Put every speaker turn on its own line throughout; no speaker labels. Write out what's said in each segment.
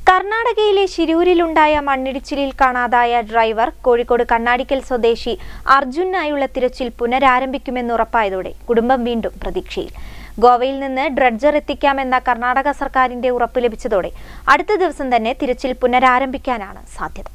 കർണാടകയിലെ ശിരൂരിലുണ്ടായ മണ്ണിടിച്ചിലിൽ കാണാതായ ഡ്രൈവർ കോഴിക്കോട് കണ്ണാടിക്കൽ സ്വദേശി അർജുനായുള്ള തിരച്ചിൽ പുനരാരംഭിക്കുമെന്നുറപ്പായതോടെ കുടുംബം വീണ്ടും പ്രതീക്ഷയിൽ. ഗോവയിൽ നിന്ന് ഡ്രഡ്ജർ എത്തിക്കാമെന്ന കർണാടക സർക്കാരിന്റെ ഉറപ്പ് ലഭിച്ചതോടെ അടുത്ത ദിവസം തന്നെ തിരച്ചിൽ പുനരാരംഭിക്കാനാണ് സാധ്യത.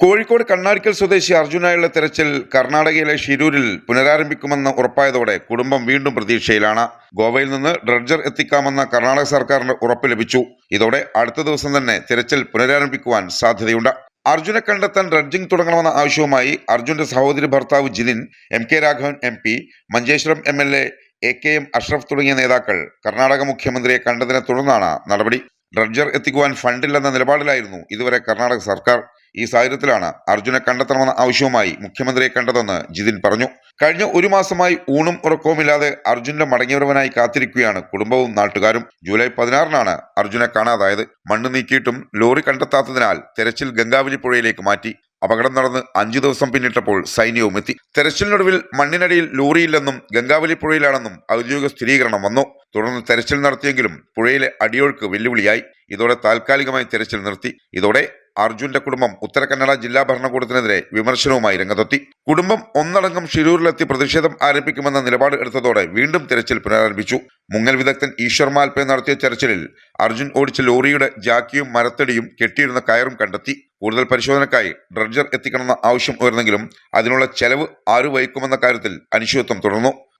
കോഴിക്കോട് കണ്ണാടിക്കൽ സ്വദേശി അർജുനായുള്ള തെരച്ചിൽ കർണാടകയിലെ ഷിരൂരിൽ പുനരാരംഭിക്കുമെന്ന് ഉറപ്പായതോടെ കുടുംബം വീണ്ടും പ്രതീക്ഷയിലാണ്. ഗോവയിൽ നിന്ന് ഡ്രഡ്ജർ എത്തിക്കാമെന്ന കർണാടക സർക്കാരിന്റെ ഉറപ്പ് ലഭിച്ചു. ഇതോടെ അടുത്ത ദിവസം തന്നെ തിരച്ചിൽ പുനരാരംഭിക്കുവാൻ സാധ്യതയുണ്ട്. അർജുനെ കണ്ടെത്താൻ ഡ്രഡ്ജിംഗ് തുടങ്ങണമെന്ന ആവശ്യവുമായി അർജുന്റെ സഹോദരി ഭർത്താവ് Jithin, MK Raghavan MP, Manjeshwaram MLA AKM Ashraf തുടങ്ങിയ നേതാക്കൾ കർണാടക മുഖ്യമന്ത്രിയെ കണ്ടതിനെ തുടർന്നാണ് നടപടി. ഡ്രഡ്ജർ എത്തിക്കുവാൻ ഫണ്ടില്ലെന്ന നിലപാടിലായിരുന്നു ഇതുവരെ കർണാടക സർക്കാർ. ഈ സാഹചര്യത്തിലാണ് അർജുനെ കണ്ടെത്തണമെന്ന ആവശ്യവുമായി മുഖ്യമന്ത്രിയെ കണ്ടതെന്ന് ജിതിൻ പറഞ്ഞു. കഴിഞ്ഞ ഒരു മാസമായി ഊണും ഉറക്കവുമില്ലാതെ അർജുന്റെ മടങ്ങിവരവനായി കാത്തിരിക്കുകയാണ് കുടുംബവും നാട്ടുകാരും. ജൂലൈ 16-നാണ് അർജുനെ കാണാതായത്. മണ്ണ് നീക്കിയിട്ടും ലോറി കണ്ടെത്താത്തതിനാൽ തെരച്ചിൽ ഗംഗാവലി പുഴയിലേക്ക് മാറ്റി. അപകടം നടന്ന് 5 ദിവസം പിന്നിട്ടപ്പോൾ സൈന്യവും എത്തി. തെരച്ചിലിനൊടുവിൽ മണ്ണിനടിയിൽ ലോറിയില്ലെന്നും ഗംഗാവലി പുഴയിലാണെന്നും ഔദ്യോഗിക സ്ഥിരീകരണം വന്നു. തുടർന്ന് തെരച്ചിൽ നടത്തിയെങ്കിലും പുഴയിലെ അടിയൊഴുക്ക് വെല്ലുവിളിയായി. ഇതോടെ താൽക്കാലികമായി തെരച്ചിൽ നിർത്തി. ഇതോടെ അർജുന്റെ കുടുംബം ഉത്തര കന്നഡ ജില്ലാ ഭരണകൂടത്തിനെതിരെ വിമർശനവുമായി രംഗത്തെത്തി. കുടുംബം ഒന്നടങ്കം ഷിരൂരിലെത്തി പ്രതിഷേധം ആരംഭിക്കുമെന്ന നിലപാട് എടുത്തതോടെ വീണ്ടും തെരച്ചിൽ പുനരാരംഭിച്ചു. മുങ്ങൽ വിദഗ്ധൻ ഈശ്വർ മാൽപേ നടത്തിയ തെരച്ചിലിൽ അർജുൻ ഓടിച്ച ലോറിയുടെ ജാക്കിയും മരത്തടിയും കെട്ടിയിരുന്ന കയറും കണ്ടെത്തി. കൂടുതൽ പരിശോധനയ്ക്കായി ഡ്രഡ്ജർ എത്തിക്കണമെന്ന ആവശ്യം ഉയർന്നെങ്കിലും അതിനുള്ള ചെലവ് ആര് വഹിക്കുമെന്ന കാര്യത്തിൽ അനിശ്ചിതത്വം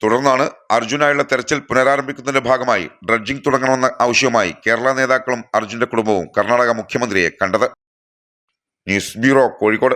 തുടർന്നാണ് അർജുനായുള്ള തെരച്ചിൽ പുനരാരംഭിക്കുന്നതിന്റെ ഭാഗമായി ഡ്രഡ്ജിംഗ് തുടങ്ങണമെന്ന ആവശ്യവുമായി കേരള നേതാക്കളും അർജുന്റെ കുടുംബവും കർണാടക മുഖ്യമന്ത്രിയെ കണ്ടത്. News bureau, Kozhikode.